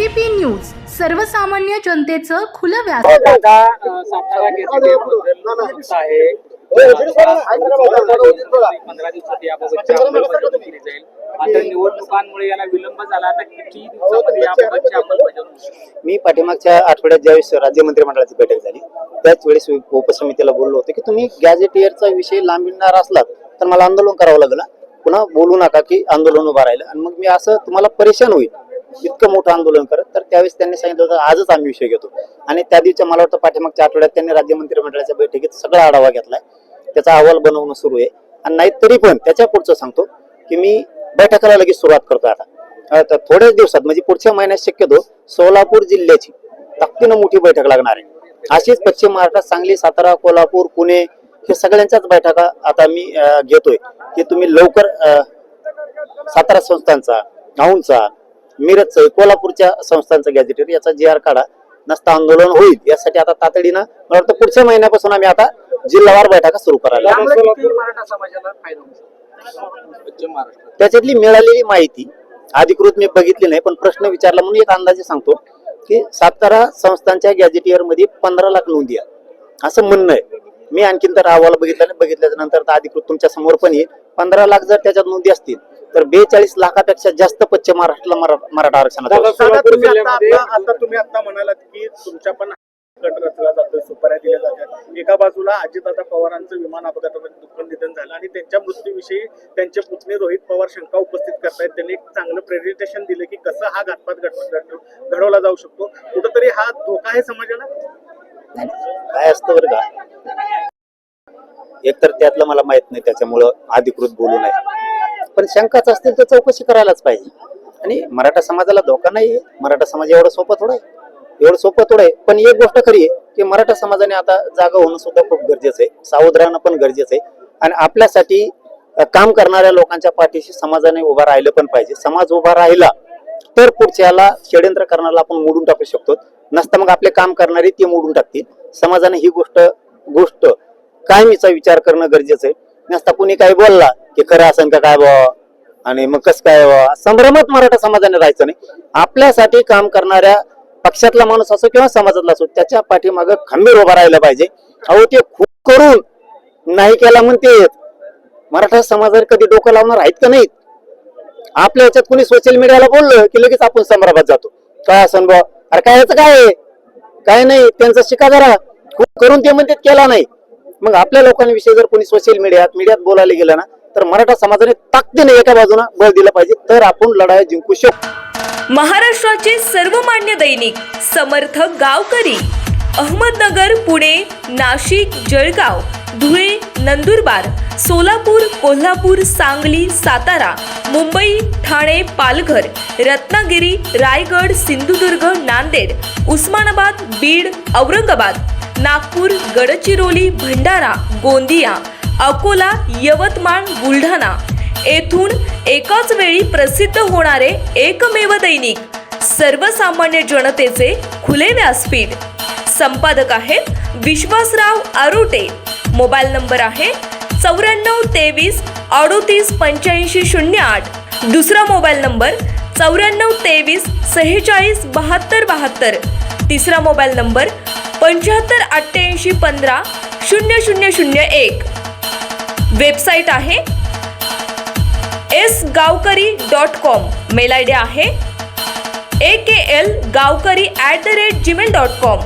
ABP news सर्वसामान्य जनतेचं खुलं व्यासपीठ। सातारा गेस्ट आहे 15 दिवसात याबाबतची अंमलबजावणी केली जाईल। आता निवडणुकांमुळे याला विलंब झाला, आता किती दिवसामध्ये याबाबतची अंमलबजावणी होईल? मी पाठीमागच्या आठवड्यात ज्यावेळेस राज्य मंत्रिमंडळाची बैठक झाली त्याच वेळेस उपसमितीला बोललो होतो की तुम्ही गॅझेटियरचा विषय लांबविणार असलात तर मला आंदोलन करावं लागलं, पुन्हा बोलू नका की आंदोलन उभं राहिलं आणि मग मी असं तुम्हाला परेशान होईल इतकं मोठं आंदोलन करत। तर त्यावेळेस त्यांनी सांगितलं होतं आजच आम्ही विषय घेतो आणि त्या दिवशी मला वाटतं पाठीमागच्या आठवड्यात त्यांनी राज्य मंत्रिमंडळाच्या बैठकीत सगळा आढावा घेतलाय, त्याचा अहवाल बनवणं सुरू आहे आणि नाही तरी पण त्याच्या पुढचं सांगतो की मी बैठकाला लगेच सुरुवात करतो। आता थोड्याच दिवसात म्हणजे पुढच्या महिन्यात शक्यतो सोलापूर जिल्ह्याची ताकदीनं मोठी बैठक लागणार आहे। अशीच पश्चिम महाराष्ट्रात सांगली, सातारा, कोल्हापूर, पुणे हे सगळ्यांच्याच बैठका आता मी घेतोय की तुम्ही लवकर सातारा संस्थांचा, औंधचा, मिरजचा, कोल्हापूरच्या संस्थांचा गॅझेटेड याचा GR काढा, नसता आंदोलन होईल यासाठी आता तातडीनं मला वाटतं पुढच्या महिन्यापासून आम्ही आता जिल्हावार बैठका सुरू करायला। मराठा समाजाला फायदा होईल पश्चिम महाराष्ट्रात? त्याच्यातली मिळालेली माहिती अधिकृत मी बघितली नाही, पण प्रश्न विचारला म्हणून एक अंदाजे सांगतो की सातारा संस्थांच्या गॅझेटियर मध्ये 15 लाख नोंदी आहेत असं म्हणणं आहे। मी आणखीन तर अहवाल बघितला नाही, बघितल्याच्या नंतर तर अधिकृत तुमच्या समोर पण येईल। 15 लाख जर त्याच्यात नोंदी असतील तर 42 लाखापेक्षा जास्त पश्चिम महाराष्ट्राला मराठा आरक्षणाचा आता तुम्ही आता म्हणालात की तुमच्या पण गट रचला जातोय, सुपाऱ्या दिल्या जातात। एका बाजूला अजितदादा पवारांचं विमान अपघातामध्ये दुःखद निधन झालं आणि त्यांच्या मृत्यूविषयी त्यांचे पुतणे रोहित पवार शंका उपस्थित करतायत। त्यांनी एक चांगलं प्रेझेंटेशन दिलं की कसं हा घातपात घडवला जाऊ शकतो, कुठंतरी हा धोका आहे समाजाला। काय असतं बरं का, एकतर त्यातलं मला माहित नाही त्याच्यामुळं अधिकृत बोलू नये, पण शंकाच असतील तर चौकशी करायलाच पाहिजे। आणि मराठा समाजाला धोका नाही, मराठा समाज एवढं सोपं थोडं आहे, पण एक गोष्ट खरी आहे की मराठा समाजाने आता जागा होणं सुद्धा खूप गरजेचं आहे, सावध राहणं पण गरजेचं आहे आणि आपल्यासाठी काम करणाऱ्या लोकांच्या पाठीशी समाजाने उभा राहिलं पण पाहिजे। समाज उभा राहिला तर पुढच्याला षड्यंत्र करणारा आपण मोडून टाकू शकतो, नसता मग आपले काम करणारे ते मोडून टाकतील। समाजाने ही गोष्ट कायमीचा विचार करणं गरजेचं आहे, नसता कुणी काय बोलला की खरं असेल का काय बाबा आणि मग कसं काय बाबा संभ्रमात मराठा समाजाने राहायचं नाही। आपल्यासाठी काम करणाऱ्या पक्षातला माणूस असो किंवा समाजातला असो त्याच्या पाठीमागं खंबीर उभा राहिलं पाहिजे। अहो ते खूप करून नाही केला म्हणते, मराठा समाजावर कधी डोकं लावणार आहेत का नाहीत? आपल्या ह्याच्यात कुणी सोशल मीडियाला बोललं की लगेच आपण संभ्रमात जातो, काय असं बा अरे काय याचं काय नाही, त्यांचा शिका जरा खूप करून ते म्हणतात केला नाही। मग आपल्या लोकांविषयी जर कोणी सोशल मीडियात बोलायला गेलं ना तर मराठा समाजाने ताकदीने एका बाजूला बळ दिलं पाहिजे, तर आपण लढाई जिंकू शकतो। महाराष्ट्राचे सर्वमान्य दैनिक समर्थ गावकरी अहमदनगर, पुणे, नाशिक, जळगाव, धुळे, नंदुरबार, सोलापूर, कोल्हापूर, सांगली, सातारा, मुंबई, ठाणे, पालघर, रत्नागिरी, रायगड, सिंधुदुर्ग, नांदेड, उस्मानाबाद, बीड, औरंगाबाद, नागपूर, गडचिरोली, भंडारा, गोंदिया, अकोला, यवतमाळ, बुलढाणा येथून एकाच वेळी प्रसिद्ध होणारे एकमेव दैनिक सर्वसामान्य जनतेचे खुले व्यासपीठ। संपादक आहेत विश्वासराव आरोटे। मोबाईल नंबर आहे 94 23 38 85 08। दुसरा मोबाईल नंबर 94 23 46 72 72। तिसरा मोबाईल नंबर 75 88 15 0001। वेबसाईट आहे sgavkari.com। मेल आयडी आहे akl gavkari@gmail.com।